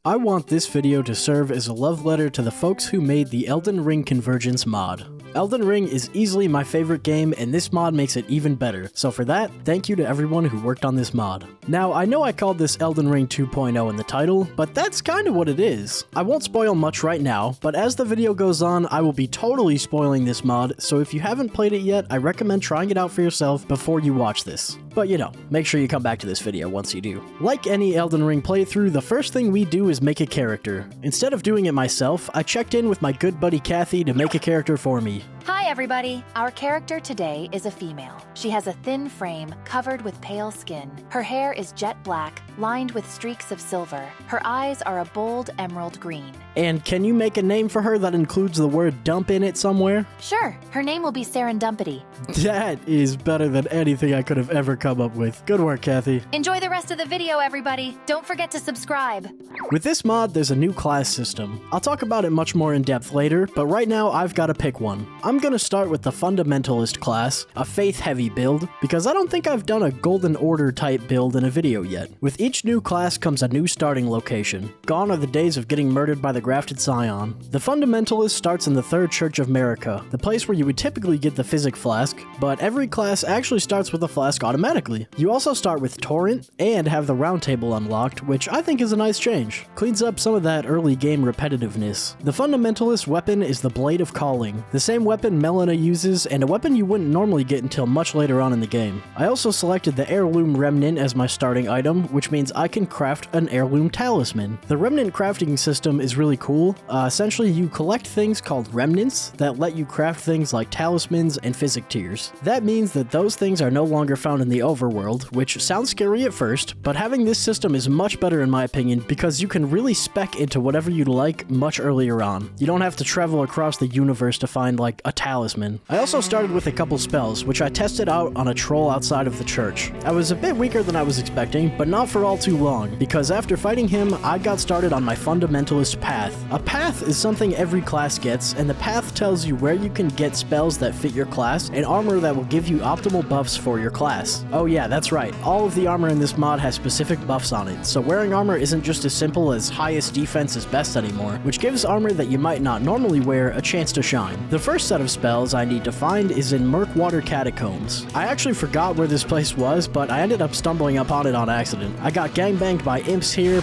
I want this video to serve as a love letter to the folks who made the Elden Ring Convergence mod. Elden Ring is easily my favorite game, and this mod makes it even better, so for that, thank you to everyone who worked on this mod. Now, I know I called this Elden Ring 2.0 in the title, but that's kinda what it is. I won't spoil much right now, but as the video goes on, I will be totally spoiling this mod, so if you haven't played it yet, I recommend trying it out for yourself before you watch this. But you know, make sure you come back to this video once you do. Like any Elden Ring playthrough, the first thing we do is make a character. Instead of doing it myself, I checked in with my good buddy Kathy to make a character for me. Hi everybody! Our character today is a female. She has a thin frame, covered with pale skin. Her hair is jet black, lined with streaks of silver. Her eyes are a bold emerald green. And can you make a name for her that includes the word dump in it somewhere? Sure, her name will be Serendumpity. That is better than anything I could have ever come up with. Good work, Kathy. Enjoy the rest of the video, everybody! Don't forget to subscribe! With this mod, there's a new class system. I'll talk about it much more in depth later, but right now I've got to pick one. I'm gonna start with the Fundamentalist class, a faith-heavy build, because I don't think I've done a Golden Order type build in a video yet. With each new class comes a new starting location. Gone are the days of getting murdered by the Grafted Scion. The Fundamentalist starts in the Third Church of Marika, the place where you would typically get the Physic Flask, but every class actually starts with a flask automatically. You also start with Torrent, and have the Round Table unlocked, which I think is a nice change. Cleans up some of that early game repetitiveness. The Fundamentalist weapon is the Blade of Calling, the same weapon Melina uses, and a weapon you wouldn't normally get until much later on in the game. I also selected the Heirloom Remnant as my starting item, which means I can craft an Heirloom Talisman. The Remnant crafting system is really cool. Essentially, you collect things called Remnants that let you craft things like talismans and Physic Tears. That means that those things are no longer found in the overworld, which sounds scary at first, but having this system is much better in my opinion because you can really spec into whatever you like much earlier on. You don't have to travel across the universe to find like a talisman. I also started with a couple spells, which I tested out on a troll outside of the church. I was a bit weaker than I was expecting, but not for all too long, because after fighting him, I got started on my Fundamentalist path. A path is something every class gets, and the path tells you where you can get spells that fit your class and armor that will give you optimal buffs for your class. Oh yeah, that's right, all of the armor in this mod has specific buffs on it, so wearing armor isn't just as simple as highest defense is best anymore, which gives armor that you might not normally wear a chance to shine. The first set of spells I need to find is in Murkwater Catacombs. I actually forgot where this place was, but I ended up stumbling upon it on accident. I got gangbanged by imps here,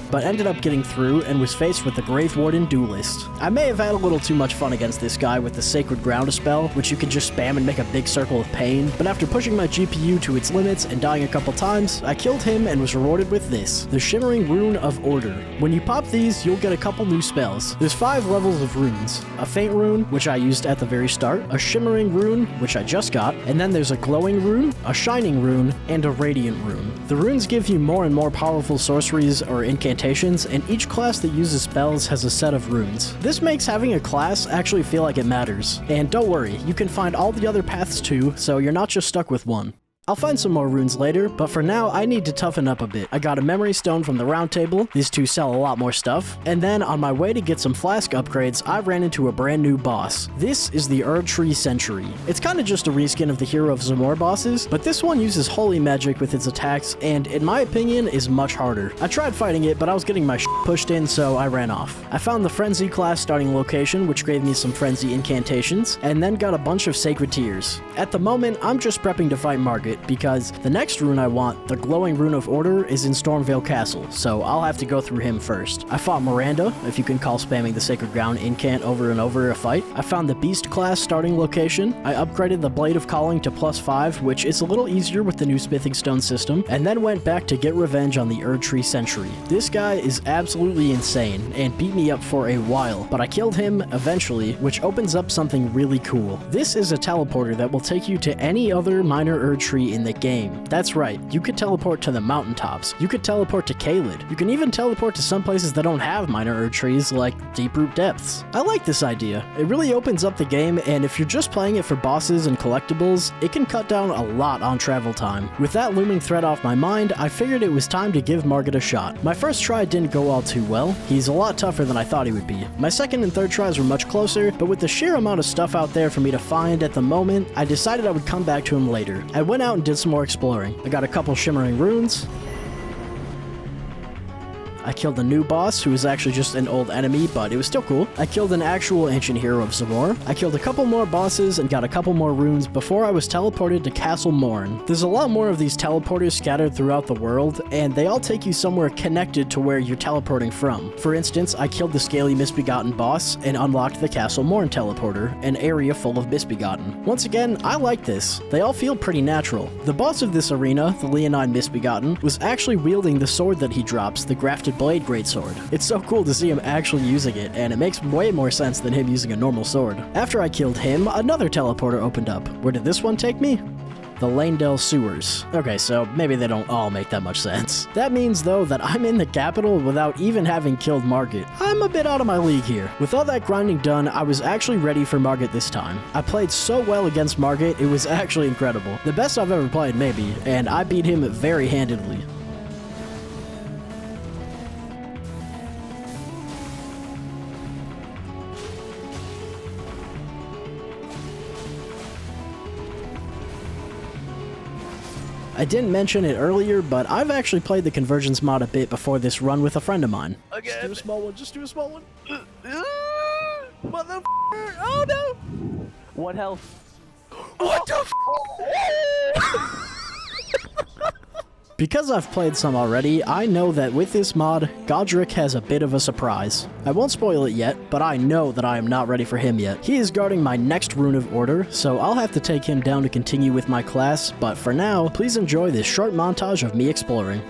but ended up getting through and was faced with the Grave Warden Duelist. I may have had a little too much fun against this guy with the Sacred Ground spell, which you can just spam and make a big circle of pain, but after pushing my GPU to its limits and dying a couple times, I killed him and was rewarded with this, the Shimmering Rune of Order. When you pop these, you'll get a couple new spells. There's 5 levels of runes. A Faint Rune, which I used at the very start, a Shimmering Rune, which I just got, and then there's a Glowing Rune, a Shining Rune, and a Radiant Rune. The runes give you more and more powerful sorceries or incantations, and each class that uses spells has a set of runes. This makes having a class actually feel like it matters. And don't worry, you can find all the other paths too, so you're not just stuck with one. I'll find some more runes later, but for now, I need to toughen up a bit. I got a memory stone from the Round Table, these two sell a lot more stuff, and then on my way to get some flask upgrades, I ran into a brand new boss. This is the Erdtree Sentry. It's kinda just a reskin of the Hero of Zamor bosses, but this one uses holy magic with its attacks, and in my opinion, is much harder. I tried fighting it, but I was getting my shit pushed in, so I ran off. I found the Frenzy class starting location, which gave me some Frenzy incantations, and then got a bunch of Sacred Tears. At the moment, I'm just prepping to fight Margit, because the next rune I want, the Glowing Rune of Order, is in Stormvale Castle, so I'll have to go through him first. I fought Miranda, if you can call spamming the Sacred Ground incant over and over a fight. I found the Beast class starting location. I upgraded the Blade of Calling to +5, which is a little easier with the new Smithing Stone system, and then went back to get revenge on the Erdtree Sentry. This guy is absolutely insane, and beat me up for a while, but I killed him eventually, which opens up something really cool. This is a teleporter that will take you to any other minor Erdtree in the game. That's right, you could teleport to the mountaintops, you could teleport to Caelid, you can even teleport to some places that don't have minor Erdtrees like Deeproot Depths. I like this idea. It really opens up the game, and if you're just playing it for bosses and collectibles, it can cut down a lot on travel time. With that looming threat off my mind, I figured it was time to give Margit a shot. My first try didn't go all too well. He's a lot tougher than I thought he would be. My second and third tries were much closer, but with the sheer amount of stuff out there for me to find at the moment, I decided I would come back to him later. I went out and did some more exploring. I got a couple shimmering runes, I killed a new boss who was actually just an old enemy, but it was still cool. I killed an actual ancient hero of Zamor. I killed a couple more bosses and got a couple more runes before I was teleported to Castle Morn. There's a lot more of these teleporters scattered throughout the world, and they all take you somewhere connected to where you're teleporting from. For instance, I killed the Scaly Misbegotten boss and unlocked the Castle Morn teleporter, an area full of Misbegotten. Once again, I like this. They all feel pretty natural. The boss of this arena, the Leonine Misbegotten, was actually wielding the sword that he drops, the Grafted Blade Greatsword. It's so cool to see him actually using it, and it makes way more sense than him using a normal sword. After I killed him, another teleporter opened up. Where did this one take me? The Lanedale Sewers. Okay, so maybe they don't all make that much sense. That means, though, that I'm in the capital without even having killed Margit. I'm a bit out of my league here. With all that grinding done, I was actually ready for Margit this time. I played so well against Margit, it was actually incredible. The best I've ever played, maybe, and I beat him very handedly. I didn't mention it earlier, but I've actually played the Convergence mod a bit before this run with a friend of mine. Again. Just do a small one, just do a small one. Motherfucker! Oh no! What health? What the Because I've played some already, I know that with this mod, Godric has a bit of a surprise. I won't spoil it yet, but I know that I am not ready for him yet. He is guarding my next Rune of Order, so I'll have to take him down to continue with my class, but for now, please enjoy this short montage of me exploring.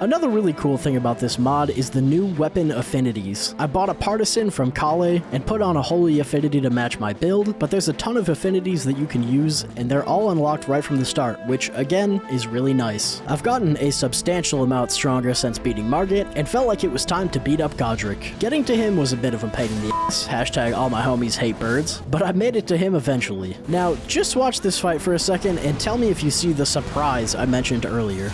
Another really cool thing about this mod is the new weapon affinities. I bought a Partisan from Kale and put on a Holy Affinity to match my build, but there's a ton of affinities that you can use, and they're all unlocked right from the start, which again is really nice. I've gotten a substantial amount stronger since beating Margit, and felt like it was time to beat up Godric. Getting to him was a bit of a pain in the ass, hashtag all my homies hate birds, but I made it to him eventually. Now, just watch this fight for a second and tell me if you see the surprise I mentioned earlier.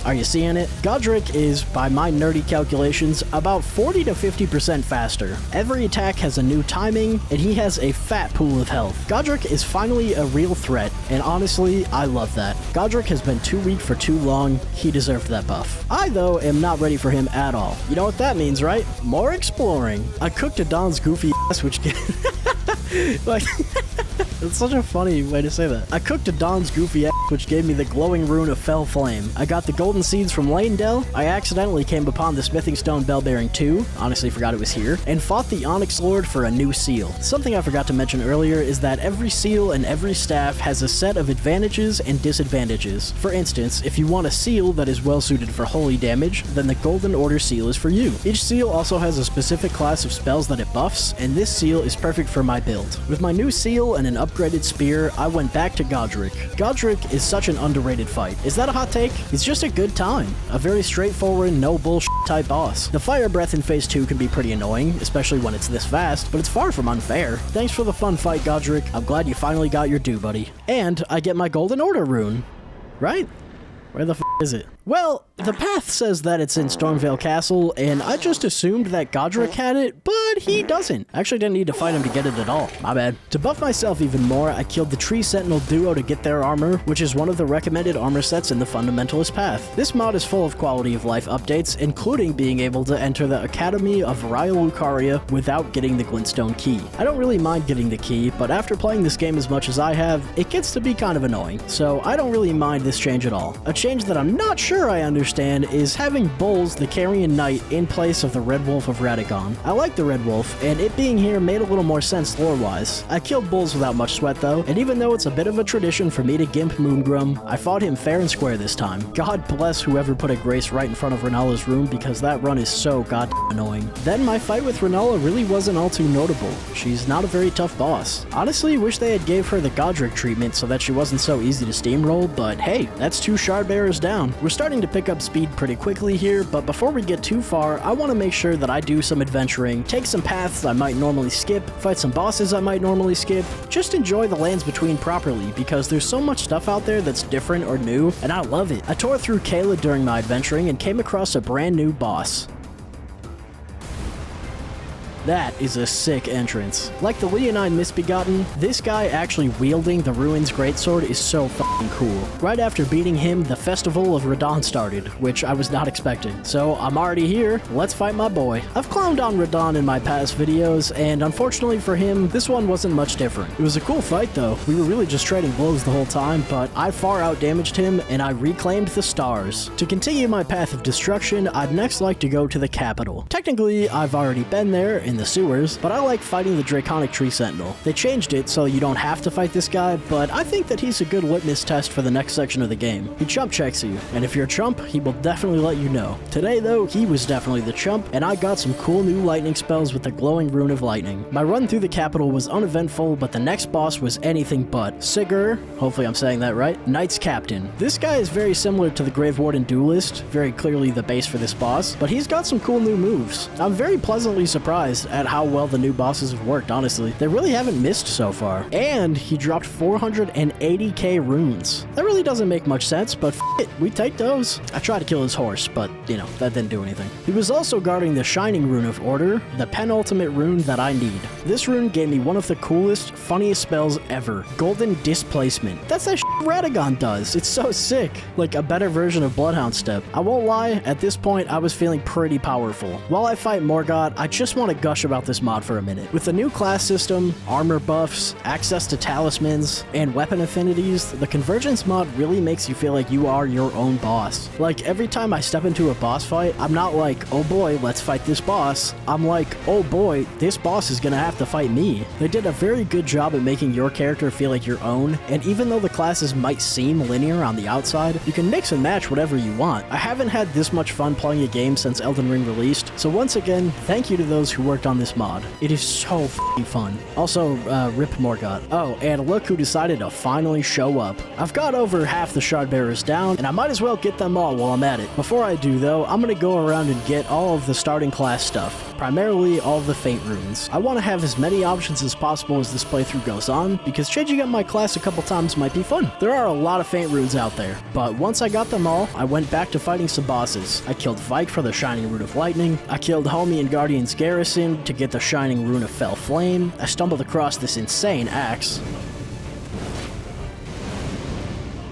Are you seeing it? Godric is, by my nerdy calculations, about 40 to 50% faster. Every attack has a new timing, and he has a fat pool of health. Godric is finally a real threat, and honestly, I love that. Godric has been too weak for too long, he deserved that buff. I, though, am not ready for him at all. You know what that means, right? More exploring. I cooked a Don's goofy ass, which like, it's such a funny way to say that. I cooked a Don's goofy ass, which gave me the glowing rune of Fell Flame. I got the golden seeds from Lanedale. I accidentally came upon the Smithing Stone Bellbearing 2, honestly forgot it was here, and fought the Onyx Lord for a new seal. Something I forgot to mention earlier is that every seal and every staff has a set of advantages and disadvantages. For instance, if you want a seal that is well suited for holy damage, then the Golden Order seal is for you. Each seal also has a specific class of spells that it buffs, and this seal is perfect for my build. With my new seal and an upgraded spear, I went back to Godric. Godric is such an underrated fight. Is that a hot take? It's just a good time. A very straightforward, no bullshit type boss. The fire breath in phase 2 can be pretty annoying, especially when it's this fast, but it's far from unfair. Thanks for the fun fight, Godric. I'm glad you finally got your due, buddy. And I get my Golden Order rune. Right? Where the f is it? Well, the path says that it's in Stormvale Castle, and I just assumed that Godric had it, but he doesn't. I actually didn't need to fight him to get it at all. My bad. To buff myself even more, I killed the Tree Sentinel duo to get their armor, which is one of the recommended armor sets in the Fundamentalist path. This mod is full of quality of life updates, including being able to enter the Academy of Raya Lucaria without getting the Glintstone key. I don't really mind getting the key, but after playing this game as much as I have, it gets to be kind of annoying, so I don't really mind this change at all. A change that I'm I'm not sure I understand is having Bulls the Carrion Knight in place of the Red Wolf of Radagon. I like the Red Wolf, and it being here made a little more sense lore-wise. I killed Bulls without much sweat though, and even though it's a bit of a tradition for me to gimp Moongrum, I fought him fair and square this time. God bless whoever put a Grace right in front of Renala's room, because that run is so goddamn annoying. Then my fight with Renala really wasn't all too notable. She's not a very tough boss. Honestly, wish they had gave her the Godric treatment so that she wasn't so easy to steamroll, but hey, that's 2 shard bearers down. We're starting to pick up speed pretty quickly here, but before we get too far, I want to make sure that I do some adventuring, take some paths I might normally skip, fight some bosses I might normally skip, just enjoy the lands between properly, because there's so much stuff out there that's different or new, and I love it. I tore through Kayla during my adventuring and came across a brand new boss. That is a sick entrance. Like the Leonine Misbegotten, this guy actually wielding the Ruins Greatsword is so fucking cool. Right after beating him, the Festival of Radahn started, which I was not expecting. So I'm already here, let's fight my boy. I've clowned on Radahn in my past videos, and unfortunately for him, this one wasn't much different. It was a cool fight though. We were really just trading blows the whole time, but I far outdamaged him, and I reclaimed the stars. To continue my path of destruction, I'd next like to go to the capital. Technically, I've already been there, in the sewers, but I like fighting the Draconic Tree Sentinel. They changed it so you don't have to fight this guy, but I think that he's a good litmus test for the next section of the game. He chump checks you, and if you're a chump, he will definitely let you know. Today though, he was definitely the chump, and I got some cool new lightning spells with the glowing rune of lightning. My run through the capital was uneventful, but the next boss was anything but. Sigur, hopefully I'm saying that right, Knight's Captain. This guy is very similar to the Grave Warden Duelist, very clearly the base for this boss, but he's got some cool new moves. I'm very pleasantly surprised at how well the new bosses have worked, honestly. They really haven't missed so far. And he dropped 480k runes. That really doesn't make much sense, but it, we take those. I tried to kill his horse, but, you know, that didn't do anything. He was also guarding the Shining Rune of Order, the penultimate rune that I need. This rune gave me one of the coolest, funniest spells ever. Golden Displacement. That's that shit Radagon does. It's so sick. Like a better version of Bloodhound Step. I won't lie, at this point, I was feeling pretty powerful. While I fight Morgott, I just want to gush about this mod for a minute. With the new class system, armor buffs, access to talismans, and weapon affinities, the Convergence mod really makes you feel like you are your own boss. Like, every time I step into a boss fight, I'm not like, oh boy, let's fight this boss. I'm like, oh boy, this boss is gonna have to fight me. They did a very good job at making your character feel like your own, and even though the classes might seem linear on the outside, you can mix and match whatever you want. I haven't had this much fun playing a game since Elden Ring released, so once again, thank you to those who worked on this mod. It is so f***ing fun. Also, rip Morgott. Oh, and look who decided to finally show up. I've got over half the shard bearers down, and I might as well get them all while I'm at it. Before I do though, I'm gonna go around and get all of the starting class stuff. Primarily all of the Faint runes. I want to have as many options as possible as this playthrough goes on, because changing up my class a couple times might be fun. There are a lot of Faint runes out there, but once I got them all, I went back to fighting some bosses. I killed Vike for the Shining Rune of Lightning, I killed Homie and Guardian's Garrison to get the Shining Rune of Fell Flame, I stumbled across this insane axe.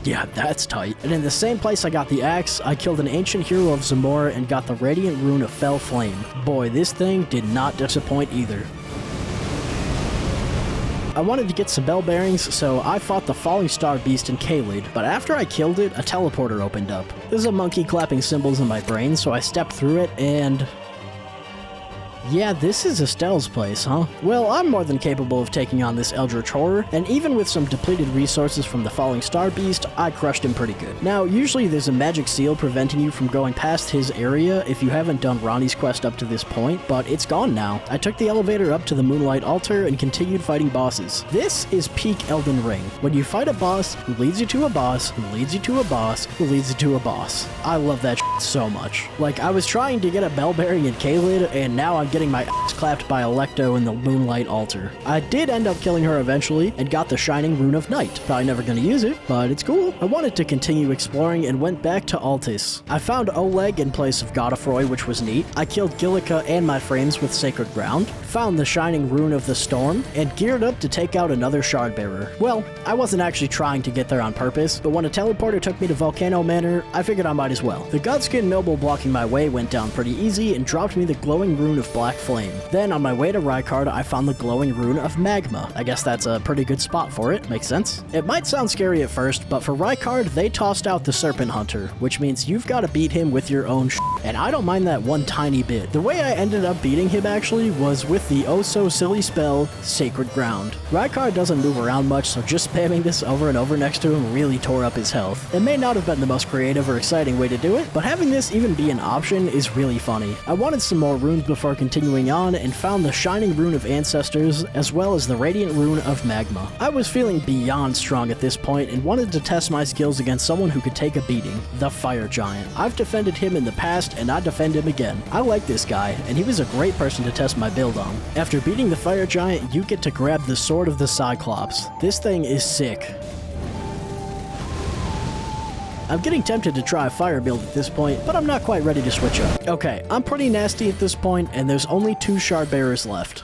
Yeah, that's tight. And in the same place I got the axe, I killed an ancient hero of Zamora and got the Radiant Rune of Fell Flame. Boy, this thing did not disappoint either. I wanted to get some bell bearings, so I fought the Falling Star Beast in Caelid, but after I killed it, a teleporter opened up. There's a monkey clapping cymbals in my brain, so I stepped through it and... yeah, this is Estelle's place, huh? Well, I'm more than capable of taking on this Eldritch Horror, and even with some depleted resources from the Falling Star Beast, I crushed him pretty good. Now, usually there's a magic seal preventing you from going past his area if you haven't done Ronnie's quest up to this point, but it's gone now. I took the elevator up to the Moonlight Altar and continued fighting bosses. This is peak Elden Ring. When you fight a boss who leads you to a boss, who leads you to a boss, who leads you to a boss. I love that shit so much. Like, I was trying to get a bell bearing in Caelid, and now I'm getting my ass clapped by Electo in the Moonlight Altar. I did end up killing her eventually and got the Shining Rune of Night. Probably never gonna use it, but it's cool. I wanted to continue exploring and went back to Altis. I found Oleg in place of Godefroy, which was neat. I killed Gillica and my frames with Sacred Ground, found the Shining Rune of the Storm, and geared up to take out another Shardbearer. Well, I wasn't actually trying to get there on purpose, but when a teleporter took me to Volcano Manor, I figured I might as well. The Godskin Noble blocking my way went down pretty easy and dropped me the glowing Rune of Black black flame. Then on my way to Rykard, I found the glowing rune of magma. I guess that's a pretty good spot for it, makes sense. It might sound scary at first, but for Rykard, they tossed out the serpent hunter, which means you've got to beat him with your own and I don't mind that one tiny bit. The way I ended up beating him actually was with the oh so silly spell, Sacred Ground. Rykard doesn't move around much, so just spamming this over and over next to him really tore up his health. It may not have been the most creative or exciting way to do it, but having this even be an option is really funny. I wanted some more runes before continuing on and found the Shining Rune of Ancestors as well as the Radiant Rune of Magma. I was feeling beyond strong at this point and wanted to test my skills against someone who could take a beating, the Fire Giant. I've defended him in the past and I defend him again. I like this guy, and he was a great person to test my build on. After beating the Fire Giant, you get to grab the Sword of the Cyclops. This thing is sick. I'm getting tempted to try a fire build at this point, but I'm not quite ready to switch up. Okay, I'm pretty nasty at this point, and there's only 2 shard bearers left.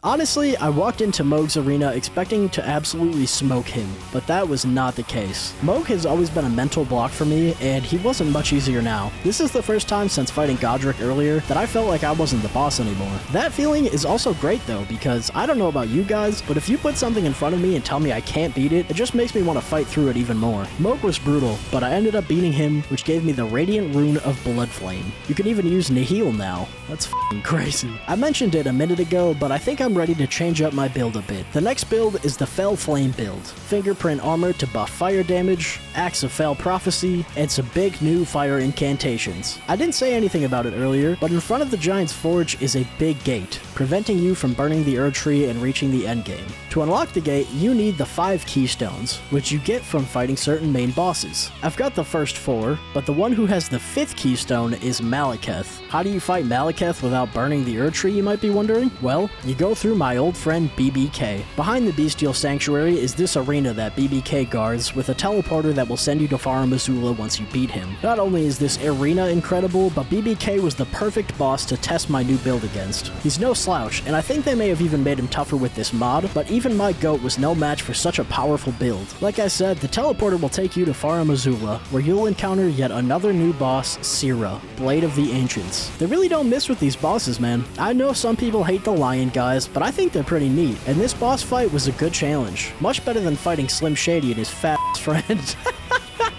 Honestly, I walked into Mohg's arena expecting to absolutely smoke him, but that was not the case. Mohg has always been a mental block for me, and he wasn't much easier now. This is the first time since fighting Godric earlier that I felt like I wasn't the boss anymore. That feeling is also great though, because I don't know about you guys, but if you put something in front of me and tell me I can't beat it, it just makes me want to fight through it even more. Mohg was brutal, but I ended up beating him, which gave me the Radiant Rune of Bloodflame. You can even use Nihil now. That's f***ing crazy. I mentioned it a minute ago, but I think I'm ready to change up my build a bit. The next build is the Fell Flame build. Fingerprint armor to buff fire damage, Axe of Fell Prophecy, and some big new fire incantations. I didn't say anything about it earlier, but in front of the Giant's Forge is a big gate, preventing you from burning the Erd Tree and reaching the endgame. To unlock the gate, you need the 5 keystones, which you get from fighting certain main bosses. I've got the first 4, but the one who has the 5th keystone is Malekith. How do you fight Malekith without burning the Erd Tree, you might be wondering? Well, you go through my old friend BBK. Behind the Bestial Sanctuary is this arena that BBK guards with a teleporter that will send you to Farum Azula once you beat him. Not only is this arena incredible, but BBK was the perfect boss to test my new build against. He's no slouch, and I think they may have even made him tougher with this mod, but even my goat was no match for such a powerful build. Like I said, the teleporter will take you to Farum Azula, where you'll encounter yet another new boss, Sira, Blade of the Ancients. They really don't miss with these bosses, man. I know some people hate the lion guys, but I think they're pretty neat, and this boss fight was a good challenge. Much better than fighting Slim Shady and his fat friend.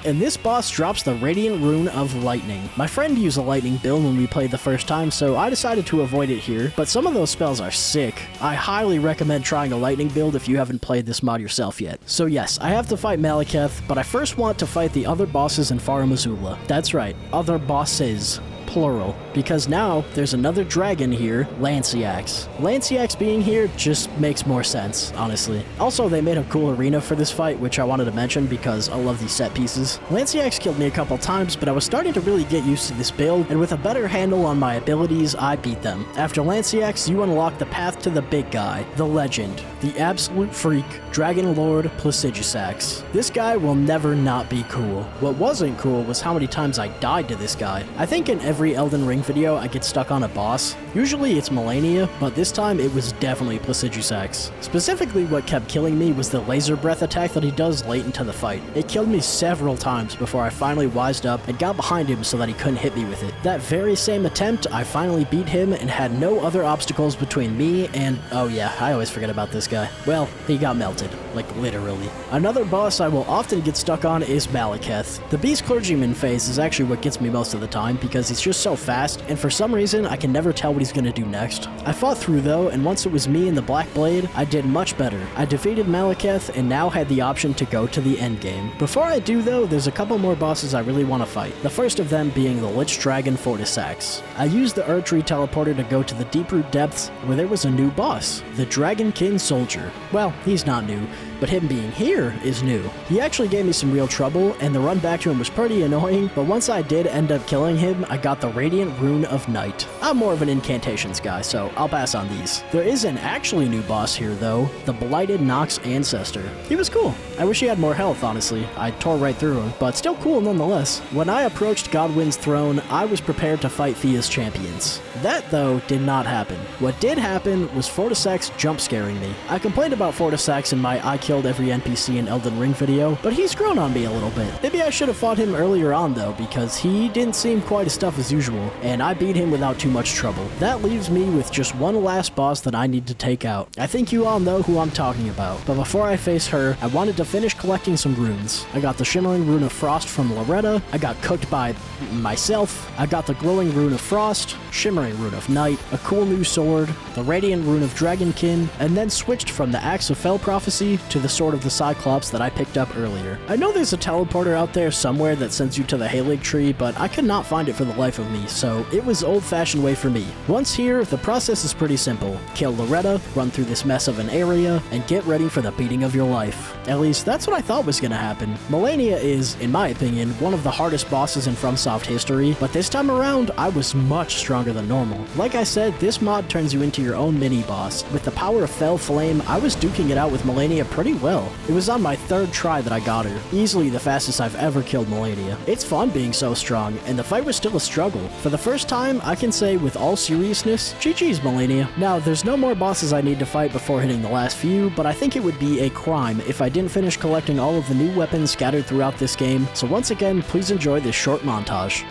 And this boss drops the Radiant Rune of Lightning. My friend used a lightning build when we played the first time, so I decided to avoid it here, but some of those spells are sick. I highly recommend trying a lightning build if you haven't played this mod yourself yet. So yes, I have to fight Malekith, but I first want to fight the other bosses in Farum Azula. That's right, other bosses. Plural, because now there's another dragon here, Lanciax. Lanciax being here just makes more sense, honestly. Also, they made a cool arena for this fight, which I wanted to mention because I love these set pieces. Lanciax killed me a couple times, but I was starting to really get used to this build, and with a better handle on my abilities, I beat them. After Lanciax, you unlock the path to the big guy, the legend, the absolute freak, Dragon Lord Placidusax. This guy will never not be cool. What wasn't cool was how many times I died to this guy. I think in every Elden Ring video I get stuck on a boss. Usually it's Melania, but this time it was definitely Placidusax. Specifically, what kept killing me was the laser breath attack that he does late into the fight. It killed me several times before I finally wised up and got behind him so that he couldn't hit me with it. That very same attempt, I finally beat him and had no other obstacles between me and... oh yeah, I always forget about this guy. Well, he got melted. Like, literally. Another boss I will often get stuck on is Malekith. The Beast Clergyman phase is actually what gets me most of the time because he's just so fast, and for some reason I can never tell what he's gonna do next. I fought through though, and once it was me and the Black Blade, I did much better. I defeated Malekith and now had the option to go to the endgame. Before I do though, there's a couple more bosses I really want to fight. The first of them being the Lich Dragon Fortisax. I used the Erd Tree teleporter to go to the Deeproot Depths where there was a new boss, the Dragonkin Soldier. Well, he's not new, but him being here is new. He actually gave me some real trouble, and the run back to him was pretty annoying, but once I did end up killing him, I got the Radiant Rune of Night. I'm more of an incantations guy, so I'll pass on these. There is an actually new boss here though, the Blighted Nox Ancestor. He was cool. I wish he had more health, honestly. I tore right through him, but still cool nonetheless. When I approached Godwyn's throne, I was prepared to fight Thea's champions. That, though, did not happen. What did happen was Fortisax jump scaring me. I complained about Fortisax in my I killed every NPC in Elden Ring video, but he's grown on me a little bit. Maybe I should have fought him earlier on though, because he didn't seem quite as tough as as usual, and I beat him without too much trouble. That leaves me with just one last boss that I need to take out. I think you all know who I'm talking about, but before I face her, I wanted to finish collecting some runes. I got the Shimmering Rune of Frost from Loretta, I got cooked by myself, I got the Glowing Rune of Frost, Shimmering Rune of Night, a cool new sword, the Radiant Rune of Dragonkin, and then switched from the Axe of Fell Prophecy to the Sword of the Cyclops that I picked up earlier. I know there's a teleporter out there somewhere that sends you to the Halig tree, but I could not find it for the life of me, so it was old-fashioned way for me. Once here, the process is pretty simple. Kill Loretta, run through this mess of an area, and get ready for the beating of your life. At least, that's what I thought was gonna happen. Malenia is, in my opinion, one of the hardest bosses in FromSoft history, but this time around, I was much stronger than normal. Like I said, this mod turns you into your own mini-boss. With the power of Fell Flame, I was duking it out with Malenia pretty well. It was on my 3rd try that I got her. Easily the fastest I've ever killed Malenia. It's fun being so strong, and the fight was still a struggle. For the first time, I can say with all seriousness, GG's Malenia. Now, there's no more bosses I need to fight before hitting the last few, but I think it would be a crime if I didn't finish collecting all of the new weapons scattered throughout this game, so once again, please enjoy this short montage.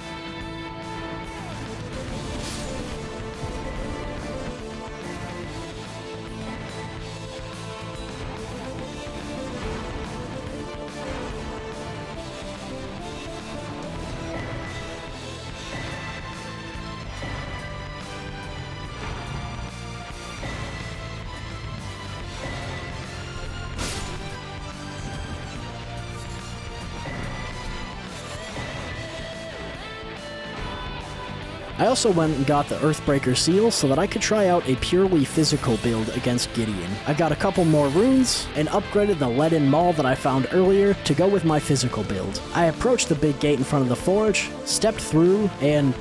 I also went and got the Earthbreaker seal so that I could try out a purely physical build against Gideon. I got a couple more runes and upgraded the leaden maul that I found earlier to go with my physical build. I approached the big gate in front of the forge, stepped through, and...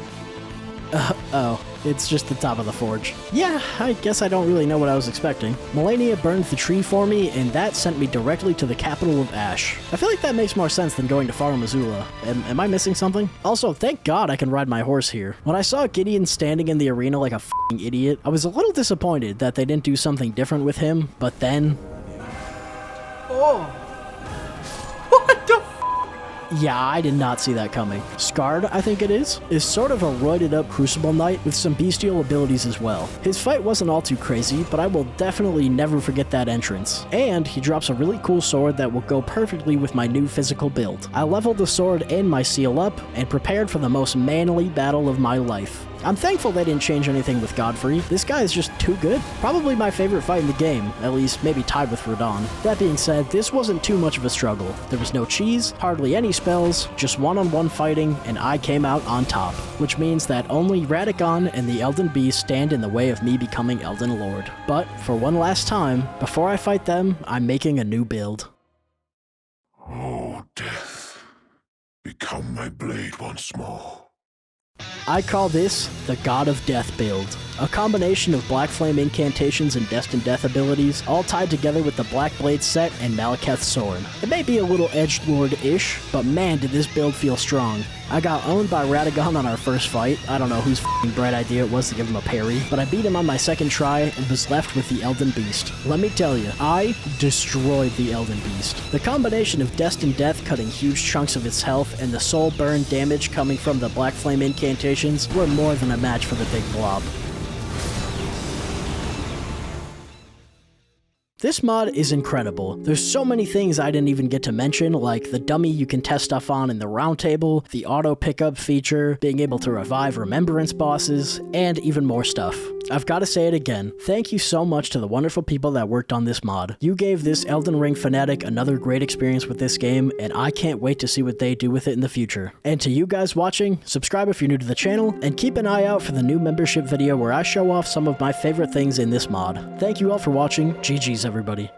oh. It's just the top of the forge. Yeah, I guess I don't really know what I was expecting. Malenia burned the tree for me, and that sent me directly to the capital of Ash. I feel like that makes more sense than going to Far Missoula. Am I missing something? Also, thank God I can ride my horse here. When I saw Gideon standing in the arena like a f***ing idiot, I was a little disappointed that they didn't do something different with him, but then... Oh! What the f***? Yeah, I did not see that coming. Scarred, I think it is sort of a roided up Crucible Knight with some bestial abilities as well. His fight wasn't all too crazy, but I will definitely never forget that entrance. And he drops a really cool sword that will go perfectly with my new physical build. I leveled the sword and my seal up, and prepared for the most manly battle of my life. I'm thankful they didn't change anything with Godfrey. This guy is just too good. Probably my favorite fight in the game, at least maybe tied with Radon. That being said, this wasn't too much of a struggle. There was no cheese, hardly any spells, just one-on-one fighting, and I came out on top. Which means that only Radagon and the Elden Beast stand in the way of me becoming Elden Lord. But, for one last time, before I fight them, I'm making a new build. Oh, death, become my blade once more. I call this the God of Death build. A combination of Black Flame incantations and Destined Death abilities, all tied together with the Black Blade set and Malekith's sword. It may be a little edgelord-ish, but man did this build feel strong. I got owned by Radagon on our first fight. I don't know whose f***ing bright idea it was to give him a parry, but I beat him on my 2nd try and was left with the Elden Beast. Let me tell you, I destroyed the Elden Beast. The combination of Destined Death cutting huge chunks of its health and the soul burn damage coming from the Black Flame incantations were more than a match for the big blob. This mod is incredible. There's so many things I didn't even get to mention, like the dummy you can test stuff on in the round table, the auto pickup feature, being able to revive remembrance bosses, and even more stuff. I've got to say it again. Thank you so much to the wonderful people that worked on this mod. You gave this Elden Ring fanatic another great experience with this game, and I can't wait to see what they do with it in the future. And to you guys watching, subscribe if you're new to the channel, and keep an eye out for the new membership video where I show off some of my favorite things in this mod. Thank you all for watching. GG's everybody.